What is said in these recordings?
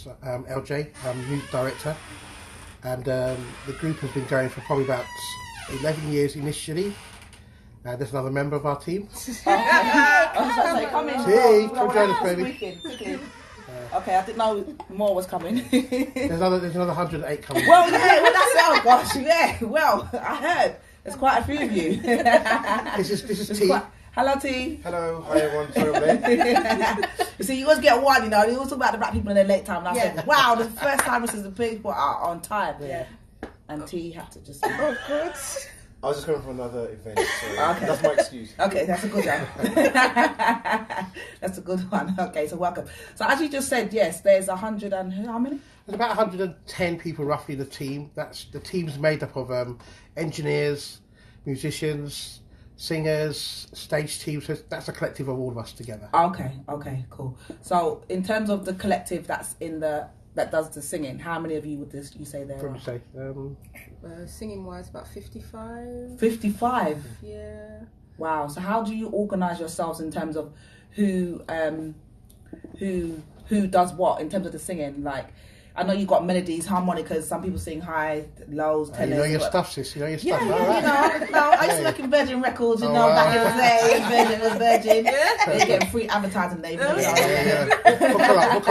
name's LJ. I'm music director, and the group has been going for probably about 11 years initially. There's another member of our team. Come in. T, come join us, baby. Okay, I didn't know more was coming. There's another 108 coming. Well, yeah, well, that's oh gosh, yeah. Well, I heard there's quite a few of you. This is T. Hello, T. Hello, hi everyone. Sorry, I'm late. You see, you always get one, you know. You always talk about the black people in their late time. And I said, wow, the first time this is the people are on time. Yeah. And T had to just. Oh, good. I was just coming from another event, so Okay. that's my excuse. Okay, that's a good one. That's a good one. Okay, so welcome. So as you just said, yes, there's 100 and how many? There's about 110 people roughly in the team. That's the team's made up of engineers, musicians, singers, stage teams. So that's a collective of all of us together. Okay, cool. So in terms of the collective that does the singing, how many of you would you say there Probably say. Singing wise, about 55. 55? Yeah. Wow. So how do you organise yourselves in terms of who does what in terms of the singing? Like, I know you've got melodies, harmonicas. Some people sing high, lows, tenors. You know your stuff, sis. You know your stuff. Yeah, All right. you know. I used to work in Virgin Records, back in the day. Virgin was Virgin. They're getting free advertising. Hook her up.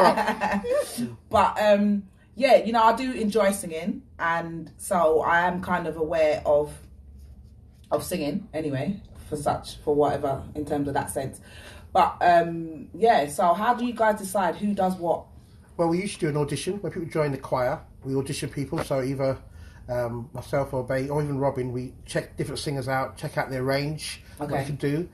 But I do enjoy singing, and so I am kind of aware of singing anyway, for whatever in terms of that sense. But so how do you guys decide who does what? Well, we used to do an audition when people join the choir. We audition people, so either myself or Bay or even Robin, we check different singers out, check out their range, what they can do,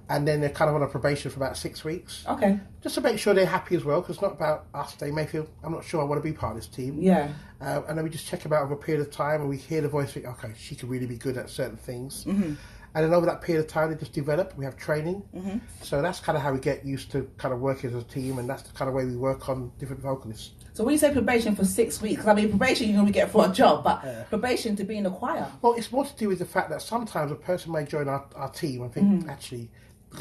and then they're kind of on a probation for about 6 weeks. Okay. Just to make sure they're happy as well, because it's not about us. They may feel, I'm not sure I want to be part of this team. Yeah. And then we just check them out over a period of time, and we hear the voice, think, okay, she could really be good at certain things. Mm-hmm. And then over that period of time, they just develop. We have training. Mm-hmm. So that's kind of how we get used to kind of working as a team, and that's the kind of way we work on different vocalists. So when you say probation for 6 weeks, I mean, probation you normally get for a job, but probation to be in a choir? Well, it's more to do with the fact that sometimes a person may join our team and think, actually,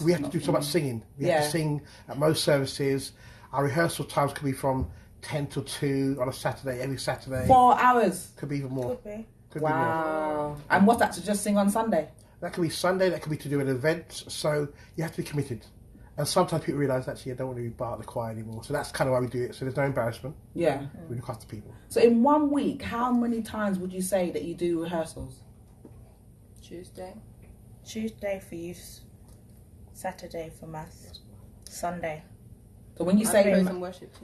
we have to do so much singing. We have to sing at most services. Our rehearsal times could be from 10 till 2 on a Saturday, every Saturday. 4 hours? Could be even more. Could be more. And what's that, to just sing on Sunday? That could be Sunday, that could be to do an event, so you have to be committed. And sometimes people realise, actually, I don't want to be part of the choir anymore. So that's kind of why we do it, so there's no embarrassment. Yeah. We look after people. So in 1 week, how many times would you say that you do rehearsals? Tuesday for youth, Saturday for maths, Sunday. So when you say praise and worship,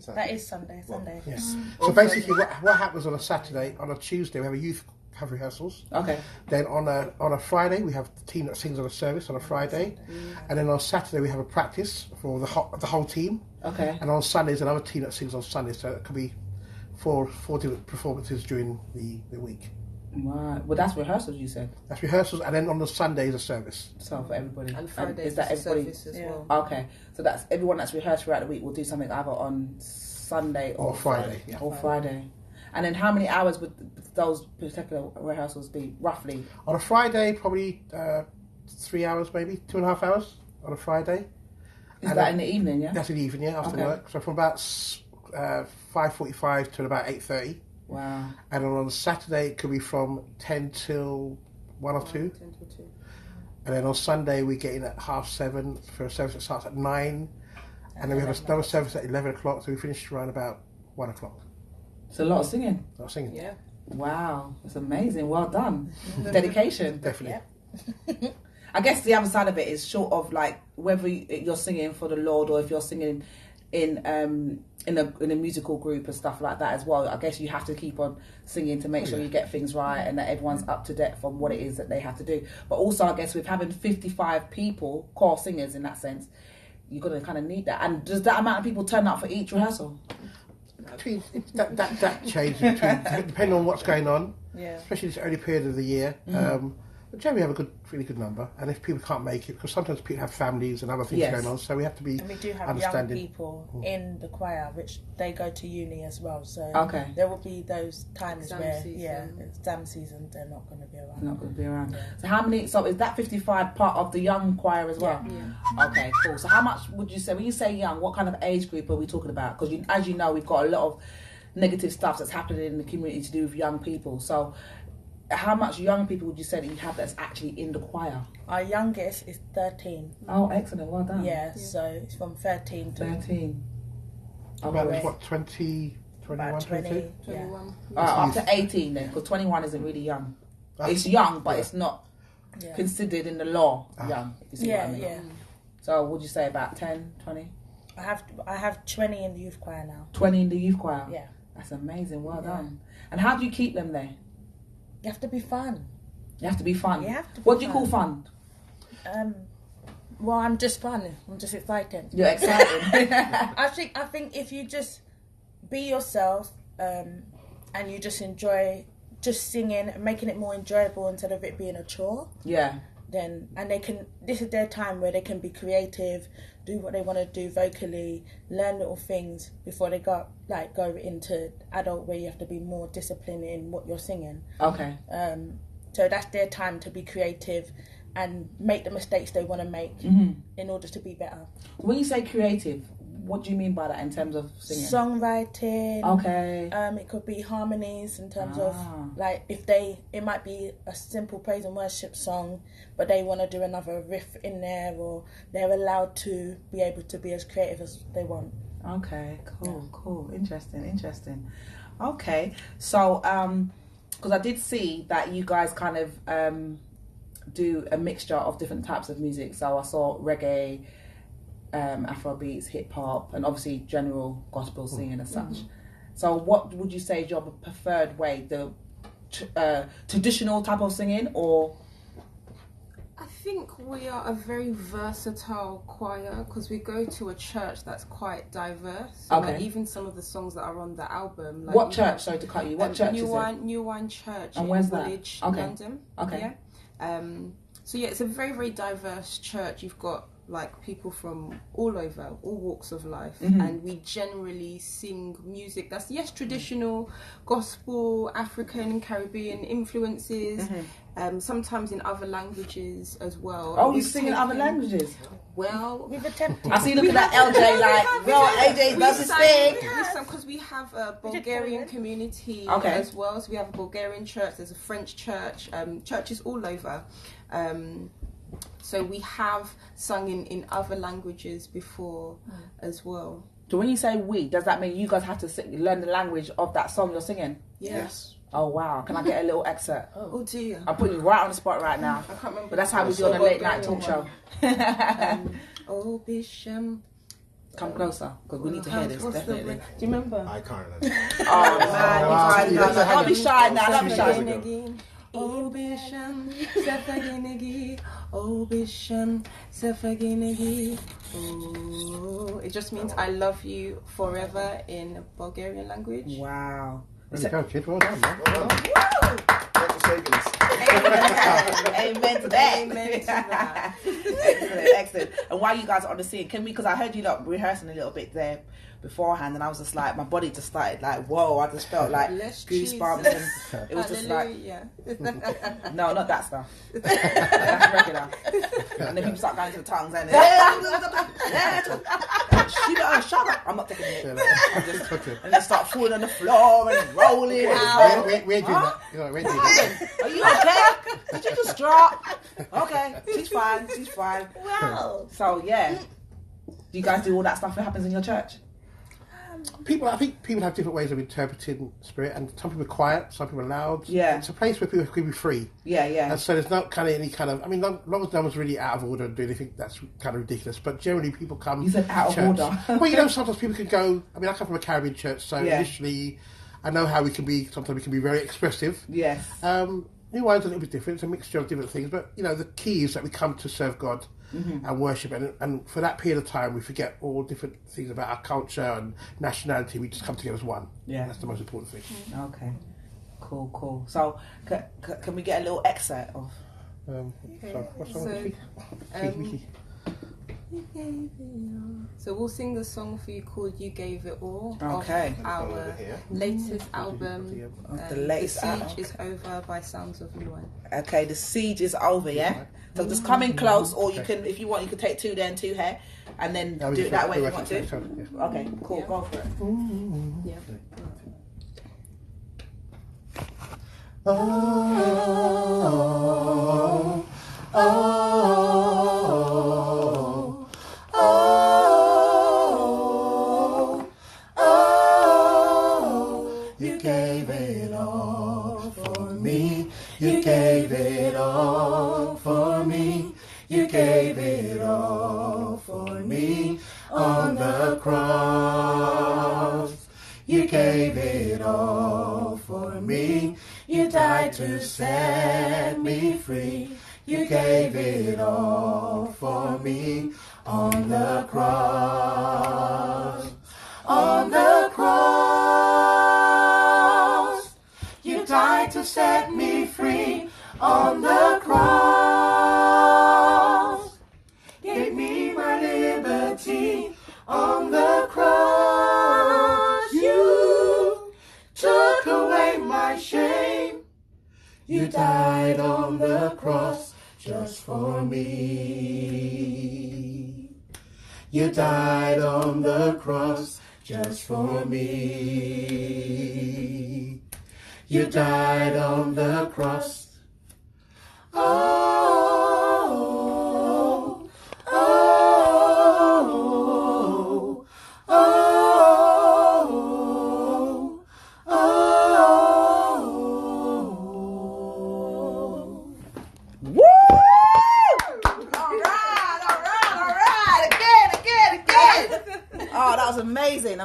that is Sunday. Yes. So basically, what happens on a Saturday, on a Tuesday, we have a youth have rehearsals. Okay. Then on a Friday, we have the team that sings on a service on a Friday, and then on Saturday we have a practice for the whole team. Okay. And on Sundays, another team that sings on Sunday. So it could be four different performances during the week. Right. Well, that's rehearsals, you said. That's rehearsals, and then on the Sunday is a service. So for everybody. And Friday is that everybody service as well. Okay. So that's everyone that's rehearsed throughout the week will do something either on Sunday or Friday. Yeah. Or Friday. And then how many hours would those particular rehearsals be, roughly? On a Friday, probably 3 hours, maybe 2.5 hours on a Friday. Is that in the evening, yeah? That's in the evening, yeah, after work. So from about 5:45 to about 8:30. Wow. And on Saturday, it could be from 10 till 1 or 2. 10 till 2. And then on Sunday, we get in at 7:30 for a service that starts at 9. And then we have another service at 11 o'clock, so we finish around about 1 o'clock. It's a lot of singing. A lot of singing. Yeah. Wow. That's amazing. Well done. Dedication. Definitely. Yeah. I guess the other side of it is short of like whether you're singing for the Lord or if you're singing in a musical group and stuff like that as well. I guess you have to keep on singing to make sure you get things right and that everyone's up to date from what it is that they have to do. But also, I guess with having 55 people, core singers in that sense, you're going to kind of need that. And does that amount of people turn up for each rehearsal? That changes depending on what's going on. Yeah. Especially this early period of the year. But generally, we have a really good number. And if people can't make it, because sometimes people have families and other things going on, so we have to be and we do have understanding. young people in the choir, which they go to uni as well. So there will be those times where, exam season, they're not going to be around. Not going to be around. So how many? So is that 55 part of the young choir as well? Yeah. Okay, cool. So how much would you say when you say young? What kind of age group are we talking about? Because as you know, we've got a lot of negative stuff that's happening in the community to do with young people. So how much young people would you say that you have that's actually in the choir? Our youngest is 13. Oh, excellent. Well done. Yeah, so it's from 13 to 13. About what, 20, 21, about 20. 22? Yeah. 21. Up to 18 then, because 21 isn't really young. It's young, but it's not Yeah. considered in the law young. If you see what I mean. Yeah. So would you say about 10, 20? I have 20 in the youth choir now. 20 in the youth choir? Yeah. That's amazing. Well done. And how do you keep them there? You have to be fun. You have to be fun. You have to be What do you call fun? Well, I'm just fun. I'm just excited. You're excited. I think if you just be yourself and you just enjoy just singing and making it more enjoyable instead of it being a chore. Yeah. Then this is their time where they can be creative, do what they want to do vocally, learn little things before they go into adult where you have to be more disciplined in what you're singing. Okay. So that's their time to be creative and make the mistakes they want to make in order to be better. When you say creative, what do you mean by that in terms of singing? Songwriting. Okay. It could be harmonies in terms of like it might be a simple praise and worship song, but they want to do another riff in there, or they're allowed to be able to be as creative as they want. Okay. Cool. Interesting. Okay. So, because I did see that you guys kind of do a mixture of different types of music. So I saw reggae, Afrobeats, hip hop, and obviously general gospel singing as such. So what would you say is your preferred way, the traditional type of singing, or? I think we are a very versatile choir because we go to a church that's quite diverse. So Okay. like even some of the songs that are on the album. Like What church? Sorry to cut you. What church is it? New Wine Church And in where's that? Woolwich, Okay. London. Okay. Yeah. So yeah, it's a very, very diverse church. You've got like people from all over, all walks of life, and we generally sing music that's traditional, gospel, African and Caribbean influences, sometimes in other langes as well. Oh, you sing in other languages? Well, We've attempted. I see you looking at LJ like, well, AJ does his thing. Because we have a Bulgarian community Okay. as well. So we have a Bulgarian church, there's a French church, churches all over. So we have sung in other languages before as well. So when you say we, does that mean you guys have to learn the language of that song you're singing? Yes. Oh wow, can I get a little excerpt? Oh dear. I'm putting you right on the spot right now. I can't remember. But that's how we do on a late night talk show. Oh Bisham. Come closer, because we need to hear this, definitely. Do you remember? I can't remember. Oh man, don't be shy now, don't be shy. Oh Bisham, Sefaginegi. Oh Bisham, Sefaginegi. Oh, it just means I love you forever in Bulgarian language. Wow. There you go, kid. Well done, man. Thanks for saving us. Amen to that. Amen to that. Excellent. And while you guys are on the scene, can we, because I heard you lot rehearsing a little bit there beforehand, and I was just like, my body just started like, whoa, I just felt like goosebumps, and it was just like, no, not that stuff. That's regular. And then people start going to the tongues and shut up. I'm not taking it. And they start falling on the floor and rolling. We ain't doing that. We ain't doing that. Are you okay? Did you just drop? Okay, she's fine. Well, So yeah, do you guys do all that stuff that happens in your church? I think people have different ways of interpreting spirit, and some people are quiet, some people are loud. Yeah. It's a place where people can be free. Yeah. And so there's not kind of any kind of, I mean, as long as no one's really out of order and doing anything that's kind of ridiculous, but generally people come. You said out of church. order. Well, you know, sometimes people can go, I mean, I come from a Caribbean church, so initially I know how sometimes we can be very expressive. Yes. New Wine's a little bit different, it's a mixture of different things, but, you know, the key is that we come to serve God and worship, and for that period of time we forget all different things about our culture and nationality. We just come together as one. Yeah. That's the most important thing. Okay. Cool. So can we get a little excerpt of So what song is she? So we'll sing the song for you called "You Gave It All" Okay. off our latest album. The latest The Siege album. is Over by Sounds of Luan. Okay, the siege is over, yeah? So just come in close, or you can, if you want, you can take 2 there and 2 here, and then do it that way if you want to. Okay, cool, go for it. Yeah. Oh, oh, oh, oh, you gave it all for me. You gave it all for me. You gave it all for me on the cross. You gave it all for me. You died to set me free. You gave it all for me on the cross. On the cross. You died to set me free on the cross. Gave me my liberty on the cross. You took away my shame. You died on the cross just for me. You died on the cross just for me. You died on the cross. Oh, oh, oh, oh. Woo! All right. Again. Oh, that was amazing.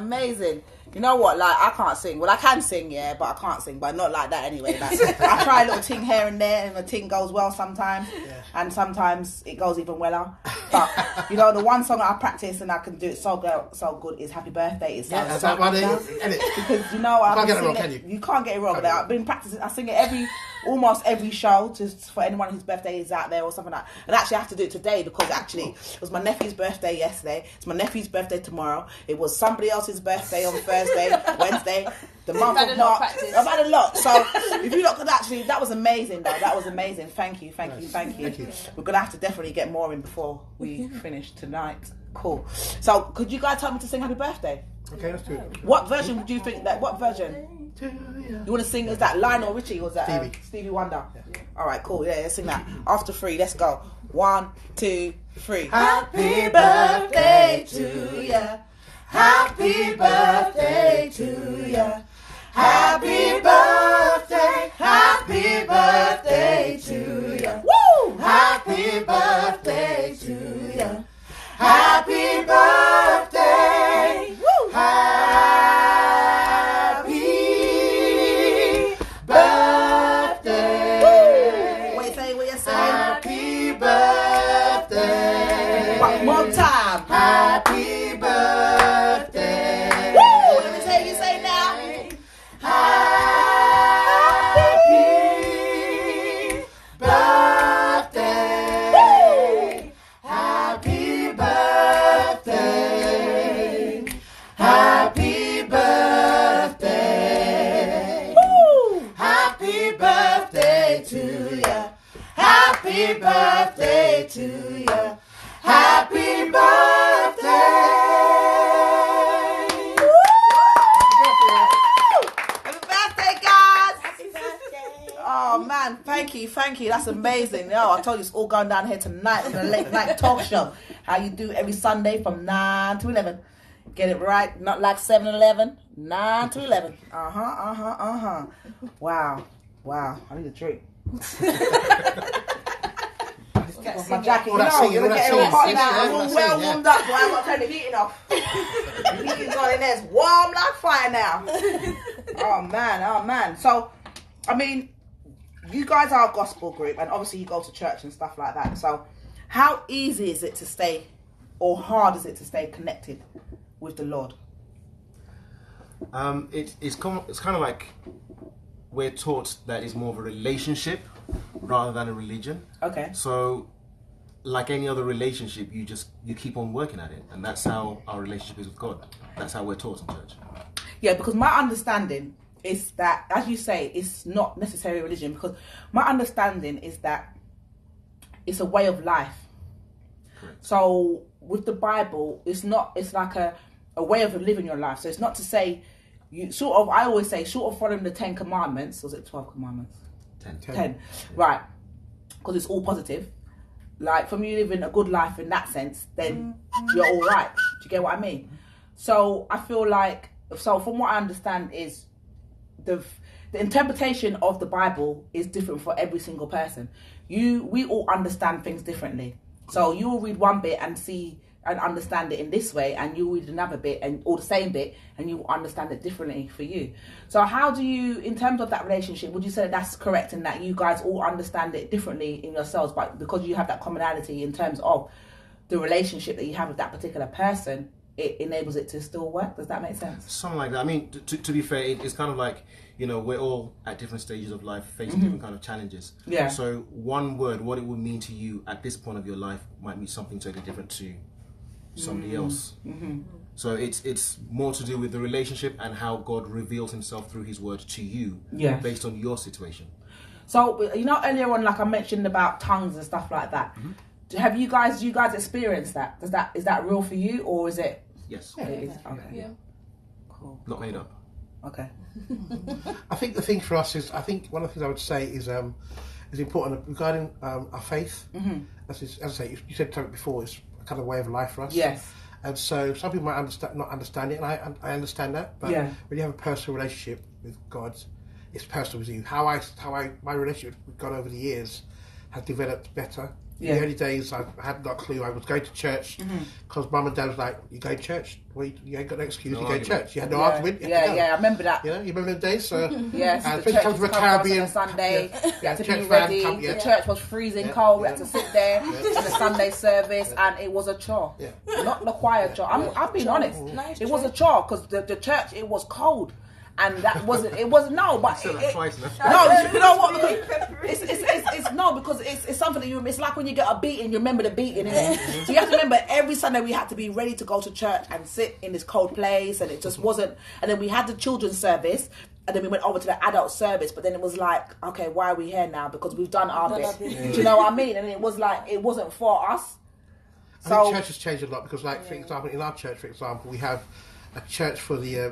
You know what? Like, I can't sing. Well, I can sing, yeah, but I can't sing. But not like that anyway. Like, I try a little ting here and there, and the ting goes well sometimes, and sometimes it goes even weller. But you know, the one song that I practice and I can do it so good is "Happy Birthday." It sounds so good now. Because you know, you can't get it wrong, can you? You can't get it wrong. Like, I've been practicing. I sing it almost every show, just for anyone whose birthday is out there or something like that. And actually I have to do it today because actually it was my nephew's birthday yesterday. It's my nephew's birthday tomorrow. It was somebody else's birthday on Thursday, Wednesday, the month of March. I've had a lot. So if you look at actually, that was amazing though. That was amazing. Thank you. We're going to have to definitely get more in before we finish tonight. Cool. So could you guys help me to sing Happy Birthday? Okay, let's do it. What version would you think that, what version? You want to sing, is that Lionel Richie or is that Stevie Wonder? Yeah. All right, cool. Yeah, let's sing that. After 3, let's go. 1, 2, 3. Happy birthday to ya. Happy birthday to ya. Happy birthday. Happy birthday to ya. Woo! Happy birthday to ya. Happy birthday. Woo! Happy birthday. What you say? Happy birthday. One more time. Happy birthday. Woo! Let me say you say now. Happy birthday. Happy birthday. Happy birthday. Woo! Happy birthday to ya. Happy birthday to ya. Happy birthday. Happy birthday, guys. Happy birthday. Oh, man. Thank you. That's amazing. Yo, I told you it's all going down here tonight on the Late Night Talk Show. How you do every Sunday from 9 to 11. Get it right. Not like 7-Eleven. 9 to 11. Wow. I need a drink. Off my jacket, you know, you're gonna get it hot now. I'm all well warmed up, boy. I've got to turn the heating off. The heating's on in there. It's warm like fire now. Oh man. So, I mean, you guys are a gospel group, and obviously you go to church and stuff like that. So, how easy is it to stay, or hard is it to stay connected with the Lord? It's kind of like we're taught that it's more of a relationship rather than a religion. Okay. So, like any other relationship, you keep on working at it, and that's how our relationship is with God. That's how we're taught in church. Yeah, because my understanding is that, as you say, it's not necessarily religion. Because my understanding is that it's a way of life. Correct. So with the Bible, it's like a way of living your life. So it's not to say I always say, short of following the 10 commandments, was it 12 commandments? 10. Right. Because it's all positive. Like, from you living a good life in that sense, then you're all right. Do you get what I mean? So I feel like, from what I understand is the interpretation of the Bible is different for every single person. We all understand things differently. So you will read one bit and see and understand it in this way, and you read another bit or the same bit, and you will understand it differently for you. So how do you, in terms of that relationship, would you say that that's correct, and that you guys all understand it differently in yourselves, but because you have that commonality in terms of the relationship that you have with that particular person, it enables it to still work? Does that make sense? Something like that. I mean, to be fair, it's kind of like, we're all at different stages of life facing different kind of challenges. Yeah. So one word, what it would mean to you at this point of your life, might mean something totally different to somebody else. So it's more to do with the relationship and how God reveals himself through his word to you, based on your situation. So, earlier on, like I mentioned about tongues and stuff like that, have you guys experienced that? Is that real for you, or is it? Yes. It is. Okay. Yeah. Cool. Not made up. Okay. I think the thing for us is, one of the things I would say is important regarding our faith. As I say, you said something before, it's a kind of way of life for us. Yes. And so some people might not understand it, and I understand that. But when you have a personal relationship with God, it's personal with you. My relationship with God over the years has developed better. In the early days, I hadn't got a clue. I was going to church because Mum and Dad was like, "You go to church? Well, you ain't got no excuse. You go to church." You had no argument. You had to go. I remember that. You remember those days? So yes, and the church come from a Caribbean on a Sunday. You had to be church ready. van, The church was freezing cold. We had to sit there in the Sunday service, and it was a chore. Not the choir chore. I'm being honest. It was a chore because the church, it was cold. And that wasn't. It wasn't. No, but no. You know what? It's no, because it's something that it's like when you get a beating, you remember the beating. So you have to remember every Sunday we had to be ready to go to church and sit in this cold place, and it just wasn't. And then we had the children's service, and then we went over to the adult service. But then it was like, okay, why are we here now? Because we've done our bit. Do you know what I mean? And it was like it wasn't for us. I think church has changed a lot because, like, for example, in our church, we have a church for the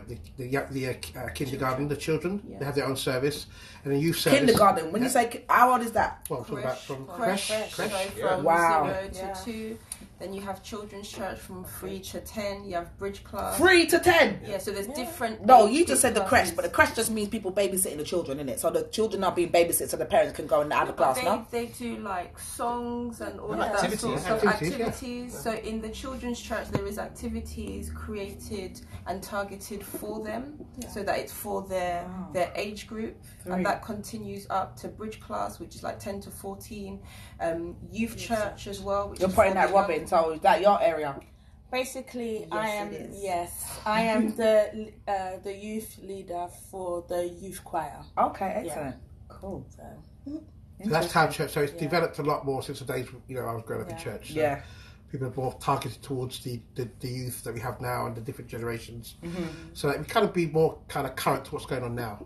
kindergarten, the children. They have their own service, and a youth service. Kindergarten. When you say, how old is that? Well, from Creche. creche. From Wow. 0 to 2. Then you have children's church from 3 to 10. You have bridge class. 3 to 10. Yeah, so there's different. No, you just said the creche, but the creche just means people babysitting the children, innit? So the children are being babysitted, so the parents can go in the other class. No, they do like songs and all of that Activities. sort of stuff. Activities. So in the children's church, there is activities created and targeted for them, so that it's for their age group, and that continues up to bridge class, which is like 10 to 14. Youth church as well. Which you're is putting for that the Robin. So is that your area? Basically, Yes, I am the youth leader for the youth choir. Okay, excellent, cool. So that's how church. So it's developed a lot more since the days I was growing up in church. So people are more targeted towards the youth that we have now and the different generations. So that we kind of be more kind of current to what's going on now.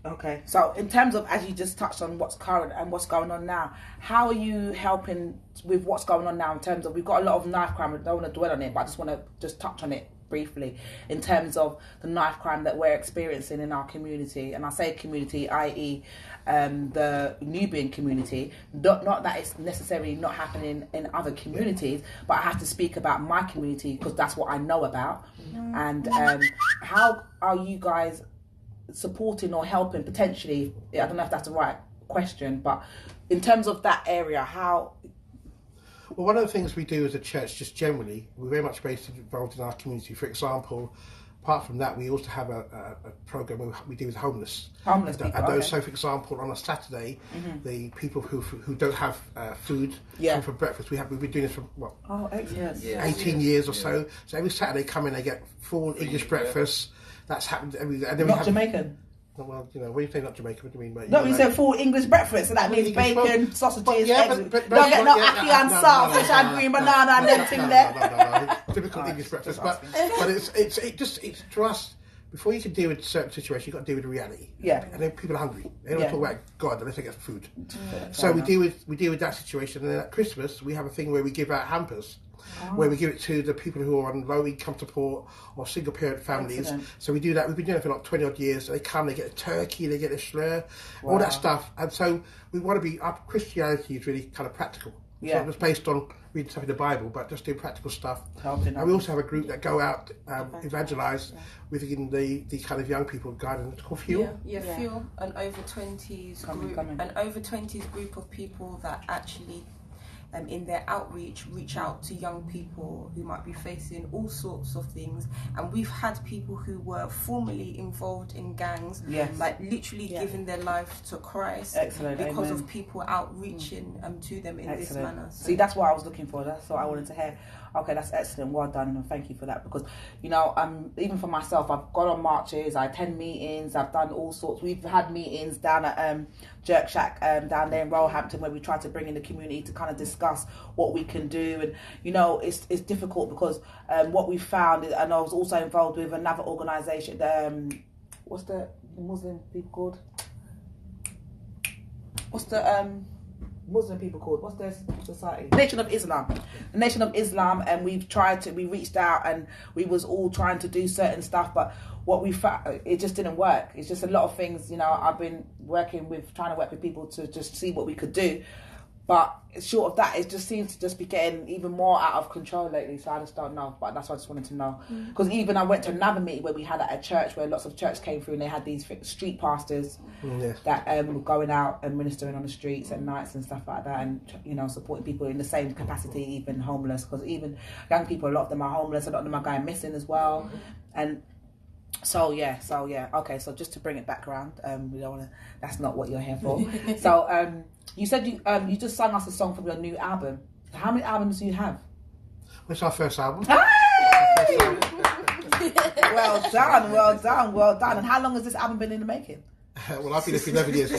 Okay, so in terms of, as you just touched on what's current and what's going on now, how are you helping with what's going on now in terms of, we've got a lot of knife crime, I don't want to dwell on it, but I just want to just touch on it briefly in terms of the knife crime that we're experiencing in our community. And I say community, i.e. The Nubian community, not that it's necessarily not happening in other communities, but I have to speak about my community because that's what I know about. And how are you guys supporting or helping potentially? I don't know if that's the right question, but in terms of that area, how? Well, one of the things we do as a church, just generally, we're very much involved in our community. For example, apart from that, we also have a program we do with homeless people. And those, so for example, on a Saturday, the people who don't have food come for breakfast. We've been doing this for 18 years or so. So every Saturday, come in, they get full English breakfast. That's happened every day. And then Not Jamaican. Well, you know, when you say not Jamaican, what do you mean? Mate? No, you said full English breakfast, so that means bacon, sausages, yeah, eggs. but Don't get no ackee and salt, fish and green banana and everything there. No. Typical English breakfast, but it's to us. Before you can deal with certain situations, you've got to deal with the reality. Yeah. And then people are hungry. They don't talk about God unless they get food. So we deal with that situation. And then at Christmas, we have a thing where we give out hampers, where we give it to the people who are on low income support or single parent families. Excellent. So we do that. We've been doing it for like 20 odd years. So they come, they get a turkey, they get a slur, all that stuff. And so we want to be, our Christianity is really kind of practical. Yeah. So it was based on reading stuff in the Bible, but just doing practical stuff. And we also have a group that go out, evangelise within the kind of young people guiding. It's called Fuel. Yeah, Fuel, an over 20s group, an over 20s group of people that actually, in their outreach, reach out to young people who might be facing all sorts of things. And we've had people who were formerly involved in gangs, like literally giving their life to Christ. Excellent. Because of people outreaching to them in this manner. So. See, that's what I was looking for. That's what I wanted to hear. Okay, that's excellent. Well done, and thank you for that. Because, you know, even for myself, I've gone on marches, I attend meetings, I've done all sorts. We've had meetings down at Jerk Shack down there in Roehampton, where we try to bring in the community to kind of discuss what we can do. And, you know, it's difficult because what we found is, and I was also involved with another organisation, what's the Muslim people called? What's the Muslim people called? What's their society? Nation of Islam. The Nation of Islam, and we reached out and we was all trying to do certain stuff, but what we found, it just didn't work. It's just a lot of things, you know, I've been trying to work with people to just see what we could do. But short of that, it just seems to just be getting even more out of control lately. So I just don't know. But that's what I just wanted to know. Because even I went to another meeting where we had at a church where lots of church came through, and they had these street pastors that were going out and ministering on the streets at nights and stuff like that, and, you know, supporting people in the same capacity, even homeless. Because even young people, a lot of them are homeless, a lot of them are going missing as well. And So yeah. Okay, so just to bring it back around, we don't want to. That's not what you're here for. So you said you just sang us a song from your new album. How many albums do you have? It's our first album. Hey! Well done. And how long has this album been in the making? Well, I've been here for 11 years.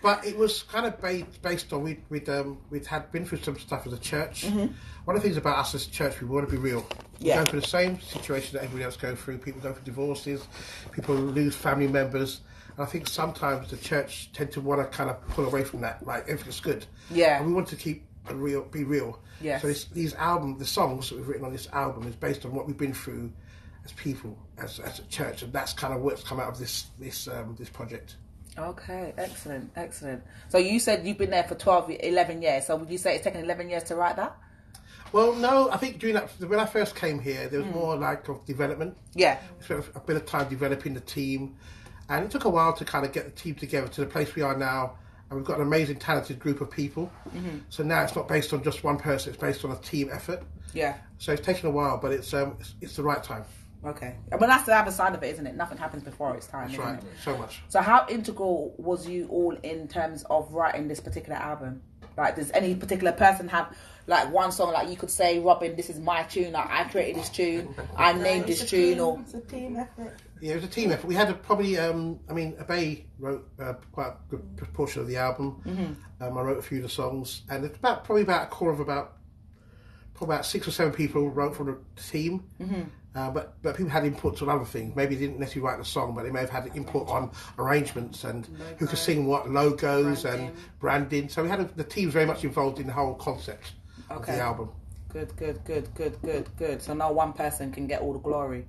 But it was kind of based on we'd been through some stuff as a church. One of the things about us as a church, we want to be real. We're going through the same situation that everybody else goes through. People go through divorces, people lose family members. And I think sometimes the church tend to want to kind of pull away from that, like everything's good. Yeah. And we want to keep be real. Yeah. So the songs that we've written on this album is based on what we've been through as people, as a church, and that's kind of what's come out of this project. Okay, excellent. So you said you've been there for 11 years. So would you say it's taken 11 years to write that? Well, no, I think during that, when I first came here, there was more like of development. Yeah. Spent a bit of time developing the team, and it took a while to kind of get the team together to the place we are now. And we've got an amazing, talented group of people. So now it's not based on just one person; it's based on a team effort. Yeah. So it's taken a while, but it's the right time. Okay. But that's the other side of it, isn't it? Nothing happens before it's time. That's right. It? So much. So how integral was you all in terms of writing this particular album? Like, does any particular person have like one song, like you could say, Robin, this is my tune, like I created this tune, I named this tune, or it's a team effort. Yeah, it was a team effort. We had probably, Abe wrote quite a good proportion of the album. I wrote a few of the songs, and it's probably about a core of about 6 or 7 people wrote for the team. But people had inputs on other things. Maybe they didn't necessarily write the song, but they may have had input on arrangements and who could sing what, logos and branding. So we had the team very much involved in the whole concept of the album. Good. So no one person can get all the glory.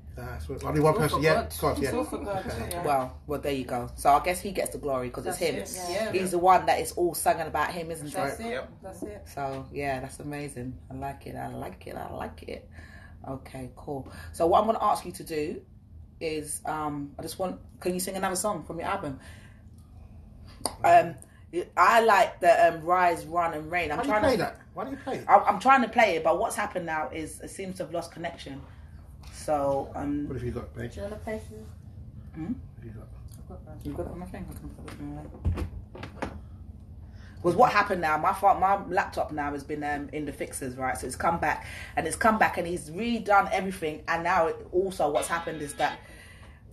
Only one person, God, yeah. Well, there you go. So I guess he gets the glory because it's him. Yeah. He's the one that is all singing about him, isn't it? That's it. That's it. So yeah, that's amazing. I like it. Okay, cool. So what I'm going to ask you to do is, can you sing another song from your album? I like the Rise, Run and Rain. Why do you play that? Why do you play it? I'm trying to play it, but what's happened now is it seems to have lost connection. So, what have you got, babe? Do you want to play some? What have you got? You've got it on my thing? Because what happened now, my laptop now has been in the fixes, right? So it's come back and he's redone everything. And now also what's happened is that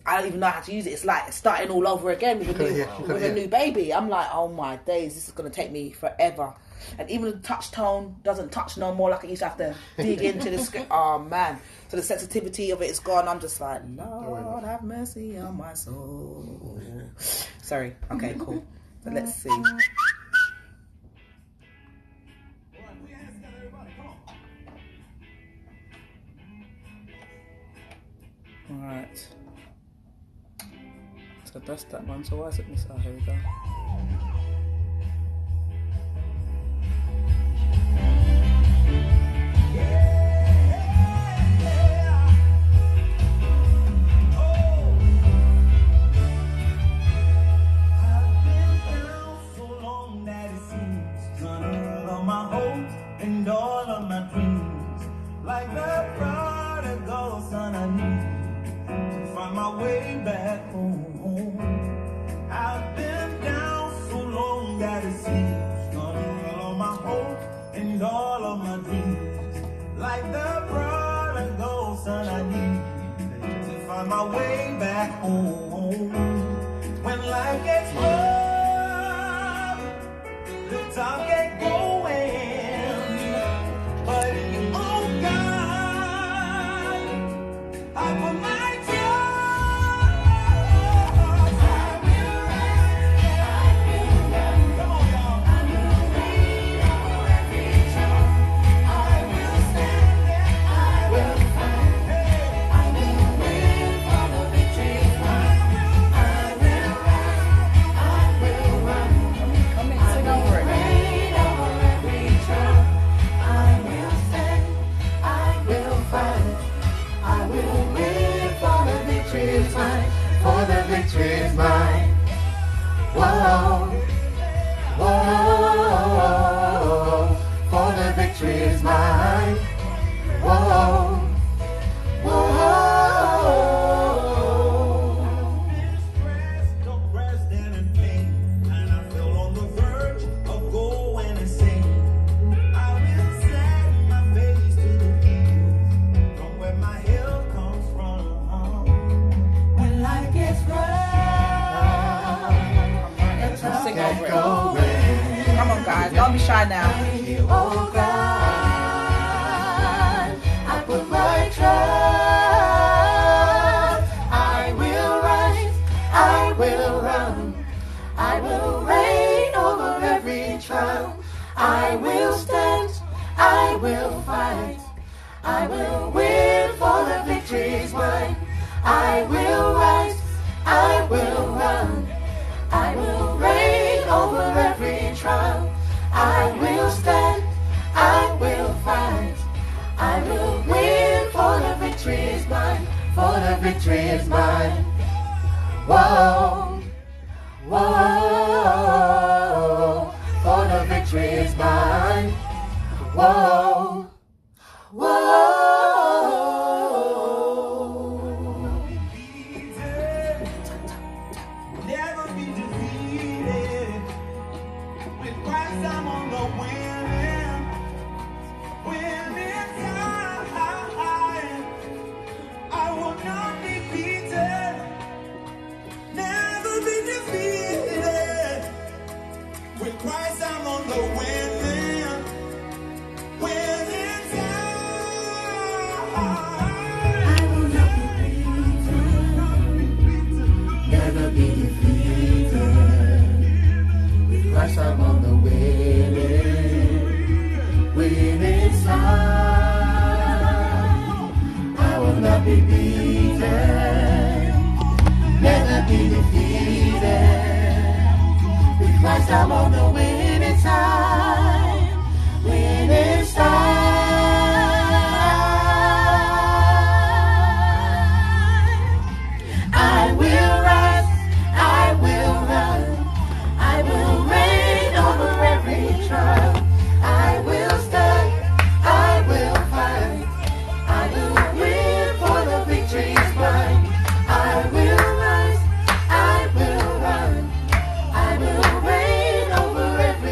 I don't even know how to use it. It's like starting all over again with a new baby. I'm like, oh my days, this is going to take me forever. And even the touch tone doesn't touch no more like I used to have to dig into the script. Oh man. So the sensitivity of it is gone. I'm just like, Lord have mercy on my soul. Sorry. Okay, cool. So let's see. Alright. So that's that one. So why is it missing? Oh, here we go. My way back home. When life gets rough, the time get going, but in oh God, I put my trust. I will rise, I will run. Come on, y'all. I will wait over every trouble. I will stand there, I will fight. I will win for the victory. I will rise, I will run. Come in, sing over it. Wait over every trouble. I will stand, I will fight. I will win for the victory is mine. For the victory is mine. Whoa, whoa, for the victory is mine. Whoa, whoa. Depressed and in pain, and I feel on the verge of going insane. I will set my face to the hills, from where my help comes from. When life gets rough, the time Sing get over it. going. Come on, guys. Don't be shy now. Oh God, I put my trust. I will rise, I will run. I will reign over every trial. I will stand, I will fight. I will win for the victory is mine. I will rise, I will run. I will reign over every trial. I will stand, I will fight. I will win for the victory is mine. For the victory is mine. Whoa, whoa, for the victory is mine. Whoa, whoa. Never be defeated. With Christ I'm on the winning side. I will not be beaten. Never be defeated. With Christ I'm on the winning side. I will not be beaten. Never be defeated. With Christ I'm on the winning side. I will not be beaten, never be defeated. With Christ I'm on the winning side, winning side. I will rise, I will run. I will reign over every trial. I will stand, I will fight. I will win for the victory is mine. I will rise, I will run. I will reign over every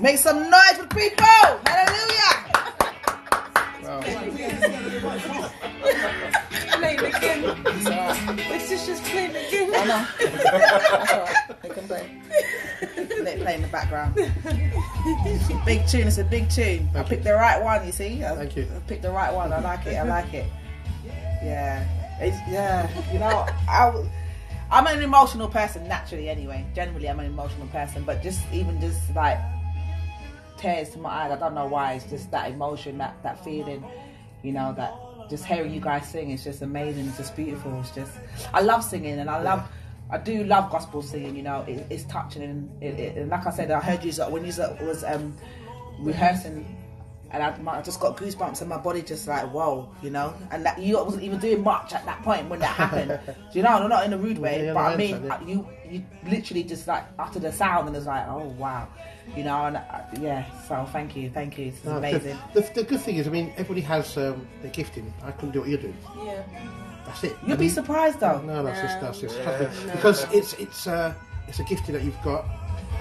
Make some noise for people. Hallelujah. Playing again. This is just playing again. Oh, no. That's all right. They can play. Let it play in the background. Big tune. It's a big tune. I picked the right one, you see. Thank you. I picked the right one. I like it. Yeah. You know, I'm an emotional person naturally anyway. Generally, I'm an emotional person. But just like tears to my eyes. I don't know why. It's just that emotion, that feeling, you know, that just hearing you guys sing, it's just amazing. It's just beautiful. It's just, I love singing, and I do love gospel singing. You know, it's touching, and like I said, I heard you when you was rehearsing, and I just got goosebumps, and my body just like whoa, you know. And that you wasn't even doing much at that point when that happened. Do you know? Not in a rude way, but I mean, you literally just like uttered a sound, and it's like, oh wow, you know. And so thank you, it's amazing. The good thing is, I mean, everybody has their gifting. I couldn't do what you're doing. Yeah. That's it. You'd be surprised though. No, that's just because it's a gifting that you've got,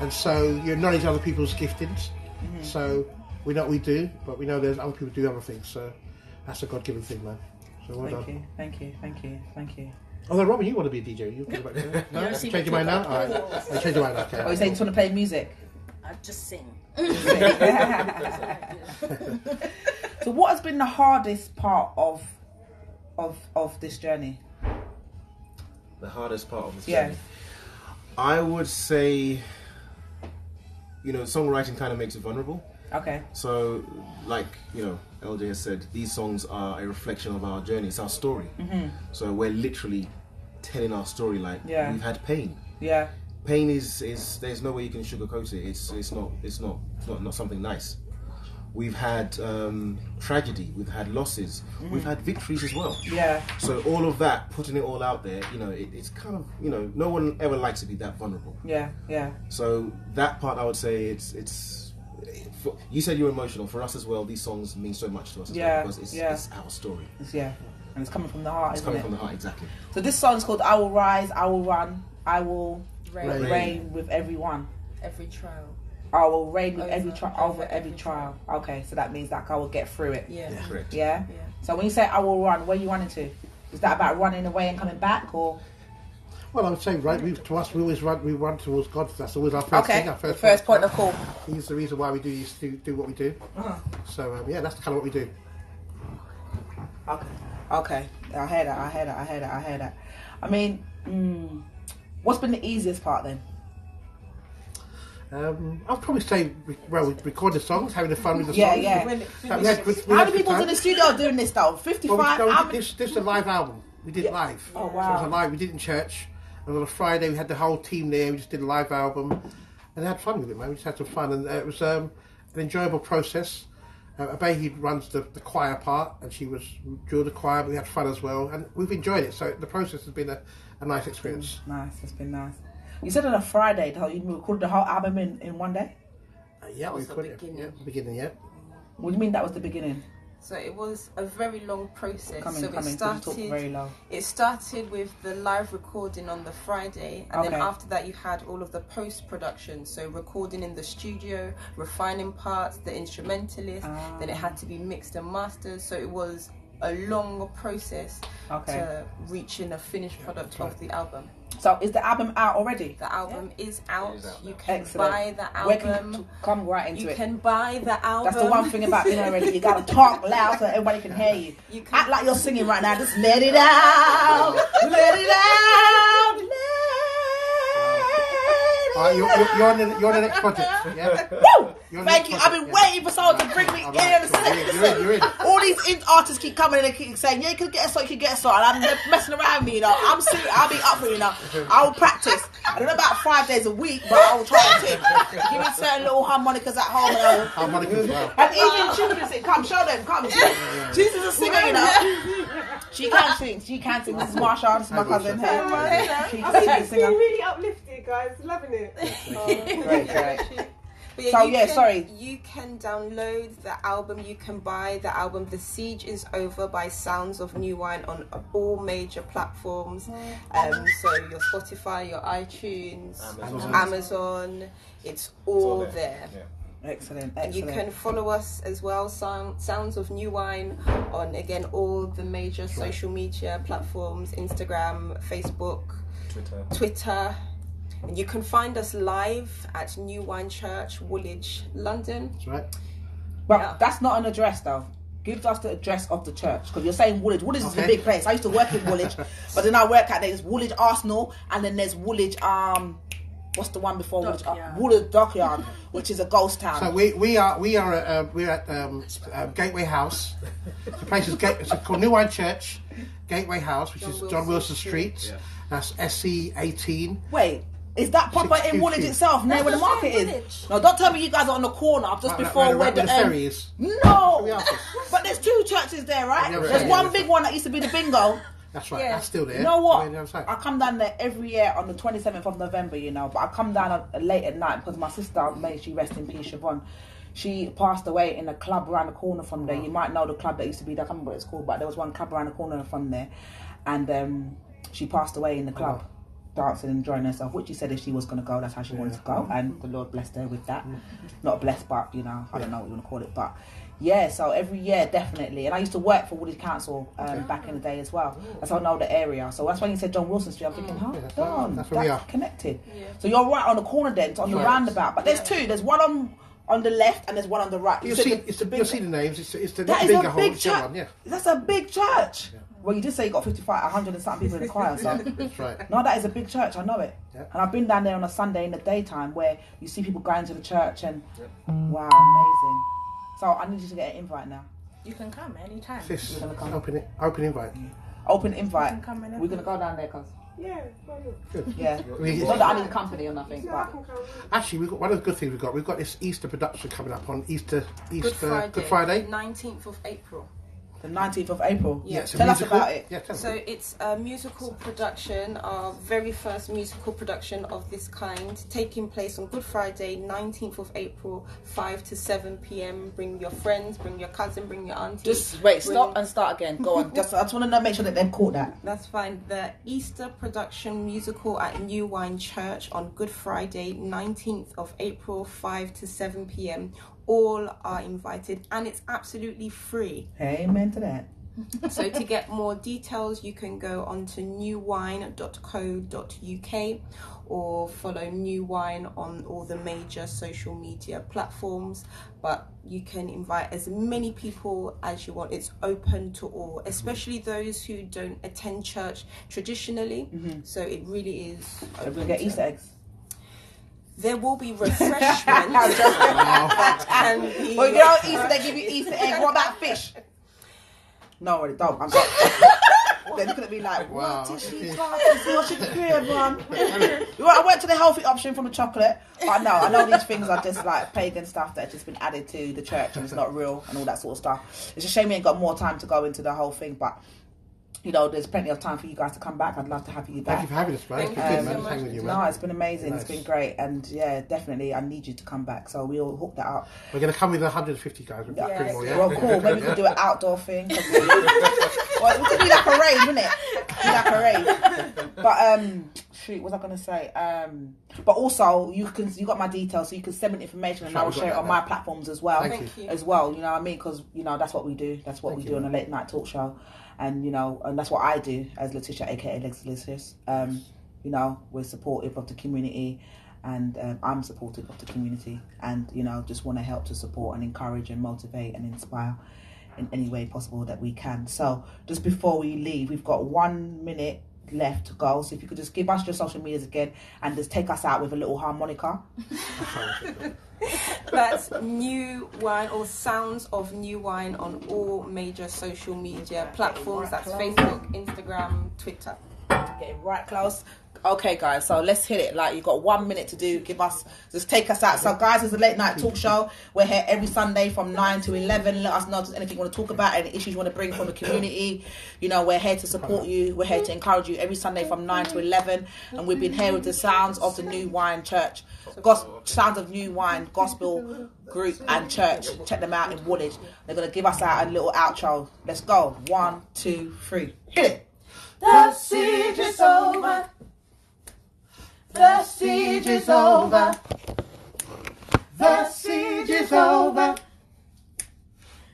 and so you acknowledge other people's giftings. Mm-hmm. So we know what we do, but we know there's other people do other things. So that's a God-given thing, man. So well done. Thank you. Although Robin, you want to be a DJ? You no? Change your mind now. All right, I change your mind. Okay. Oh, you saying you just want to play music? I just sing. So, what has been the hardest part of this journey? The hardest part of this journey? I would say, you know, songwriting kind of makes it vulnerable. Okay. So, like, you know, LJ has said, these songs are a reflection of our journey. It's our story. Mm-hmm. So we're literally telling our story. Like, we've had pain. Yeah. Pain is there's no way you can sugarcoat it. It's not something nice. We've had tragedy. We've had losses. Mm-hmm. We've had victories as well. Yeah. So all of that, putting it all out there, you know, it's kind of, you know, no one ever likes to be that vulnerable. Yeah. Yeah. So that part, I would say, it's you said you're emotional. For us as well, these songs mean so much to us as well, because it's our story. And it's coming from the heart, It's coming from the heart, exactly. So this song's called I Will Rise, I Will Run, I Will reign with everyone. Every trial. I will reign with over every trial. Okay, so that means like I will get through it. Yeah. Correct. Yeah? So when you say I will run, where are you running to? Is that about running away and coming back, or? Well, I would say, right, we always run towards God. That's always our first thing. Our first point of call. He's the reason why we do what we do. Uh-huh. So, that's kind of what we do. Okay. I hear that. I mean, what's been the easiest part then? I'll probably say, recording songs, having fun with the songs. Yeah. How many people's in the studio doing this though? 55? Well, this is a live album. We did live. Oh, wow. So it was a live. We did it in church. And on a Friday, we had the whole team there. We just did a live album. And had fun with it, man. We just had some fun. And it was an enjoyable process. Abehi runs the choir part, and she was during the choir, but we had fun as well. And we've enjoyed it. So the process has been a nice experience. Nice. It's been nice. You said on a Friday, you recorded the whole album in one day? Yeah, we put it. Yeah, beginning, yeah. What do you mean that was the beginning? So it was a very long process. It started with the live recording on the Friday, and then after that you had all of the post-production, so recording in the studio, refining parts, the instrumentalist, then it had to be mixed and mastered, so it was a long process to reaching a finished product of the album. So is the album out already? The album is out. You can buy the album. Where can you come right into it? You can buy the album. That's the one thing about being already. You gotta talk loud so everybody can hear you. Act like you're singing right now. Just let it out. Let it out. You're on the next project. Yeah. Woo! Thank you. I've been waiting for someone to bring me in. You're in. All these artists keep coming in and keep saying, "Yeah, you can get a song, you can get a song," and I'm messing around with me. You know, I'm serious. I'll be up for you. You know, I will practice. I don't know about 5 days a week, but I will try to give me certain little harmonicas at home. Harmonicas, wow. And even children sing. Come, show them. Come. She's a singer, you know. She can sing. This is Marsha. This is my cousin. She's really uplifted, guys. Loving it. Great. You can download the album, you can buy the album. The Siege is Over by Sounds of New Wine on all major platforms. So your Spotify, your iTunes, Amazon, it's all there. Excellent. And you can follow us as well, Sounds of New Wine, on again all the major social media platforms: Instagram, Facebook, Twitter. And you can find us live at New Wine Church, Woolwich, London. That's right. But that's not an address though. Give us the address of the church, because you're saying Woolwich. Woolwich is a big place. I used to work in Woolwich, but then I work at there's Woolwich Arsenal, and then there's Woolwich what's the one before Woolwich Dockyard, which is a ghost town. So we're at Gateway House. The place is it's called New Wine Church, Gateway House, which is John Wilson Street. Yeah. That's SC 18. Wait. Is that proper in Woolwich itself, near where the market is? No, don't tell me you guys are on the corner just before where the ferry is. No, but there's two churches there, right? There's one big one that used to be the bingo. That's right, that's still there. You know what? I come down there every year on the 27th of November, you know, but I come down late at night because my sister, may she rest in peace, Siobhan, she passed away in a club around the corner from there. You might know the club that used to be there, I can't remember what it's called, but there was one club around the corner from there, and she passed away in the club. Dancing and enjoying herself, which she said if she was going to go, that's how she wanted to go, and the Lord blessed her with that. Not blessed, but you know, I don't know what you want to call it, but yeah, so every year definitely. And I used to work for Woolwich Council back in the day as well. That's how I know the area. So that's when you said John Wilson Street, I'm thinking, that's where we are. Connected. So you're right on the corner then, on the roundabout. But there's two. There's one on the left and there's one on the right. You'll see the names. It's the that bigger is a big church. One, yeah. That's a big church. Yeah. Well, you did say you got 100 and something people in the choir, so that's right. No, that is a big church. I know it, and I've been down there on a Sunday in the daytime where you see people going to the church, and wow, amazing. So I need you to get an invite now. You can come anytime. Sis, open invite. Open invite. We're gonna go down there, cause. Yeah, good. Yeah. Not that I need company or nothing, but actually, we've got one of the good things we've got this Easter production coming up on Good Friday, 19th of April. The 19th of April. Yeah. Tell us about it. Yeah, so it's a musical production, our very first musical production of this kind, taking place on Good Friday, 19th of April, 5 to 7 p.m. Bring your friends, bring your cousin, bring your auntie. Just wait, stop and start again. Go on. I just want to make sure that they've caught that. That's fine. The Easter production musical at New Wine Church on Good Friday, 19th of April, 5 to 7 p.m. All are invited, and it's absolutely free. Amen to that. So to get more details, you can go onto newwine.co.uk or follow New Wine on all the major social media platforms. But you can invite as many people as you want. It's open to all, especially those who don't attend church traditionally. So it really is. So we'll get Easter eggs. There will be refreshments. Well, you know, Easter, they give you Easter egg. What about fish? No, it don't. I'm sorry. They're looking at me like, what is she talking? What's your career, man? I went to the healthy option from the chocolate. But no, I know these things are just like pagan stuff that have just been added to the church and it's not real and all that sort of stuff. It's a shame we ain't got more time to go into the whole thing, but you know, there's plenty of time for you guys to come back. I'd love to have you back. Thank you for having us, man. It's been good, man. Hang with you, man. No, it's been amazing. Nice. It's been great. And yeah, definitely, I need you to come back. So we'll hook that up. We're going to come with 150 guys. More, well, cool. Maybe we can do an outdoor thing. Well, we could do like a rave, wouldn't it? Do like a rave. But, shoot, what was I going to say? But also, you got my details, so you can send me information and I will share it on my platforms as well. Thank you. As well, you know what I mean? Because, you know, that's what we do. That's what we do on a late night talk show. And, you know, and that's what I do as Letitia, aka Lex Delicious. You know, we're supportive of the community and I'm supportive of the community and, you know, just want to help to support and encourage and motivate and inspire in any way possible that we can. So just before we leave, we've got 1 minute left to go. So if you could just give us your social medias again and just take us out with a little harmonica. That's New Wine or Sounds of New Wine on all major social media platforms. That's Facebook, Instagram, Twitter. Getting right close. Okay, guys, so let's hit it. Like, you've got 1 minute to do. Just take us out. So, guys, it's a late night talk show. We're here every Sunday from 9 to 11. Let us know if there's anything you want to talk about, any issues you want to bring from the community. You know, we're here to support you. We're here to encourage you every Sunday from 9 to 11. And we've been here with the Sounds of the New Wine Church. Sounds of New Wine Gospel Group and Church. Check them out in Woolwich. They're going to give us out a little outro. Let's go. 1, 2, 3. Hit it. The siege is over. The siege is over. The siege is over.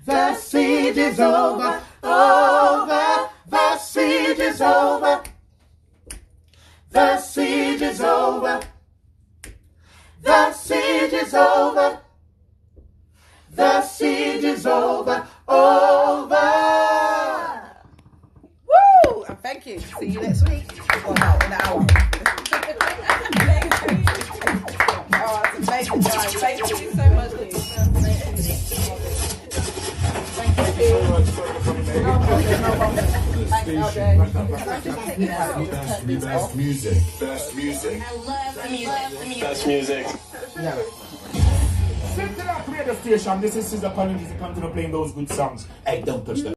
The siege is over. Over. The siege is over. The siege is over. The siege is over. The siege is over. Over. Woo! And thank you. See you next week. Well, no, in an hour. Oh, it's amazing, guys. Thank you so much. Best music. Best music. I love the music. Best music. Yeah. Sit to that radio station. This is Sister Collins. He comes to playing those good songs. Hey, don't touch that.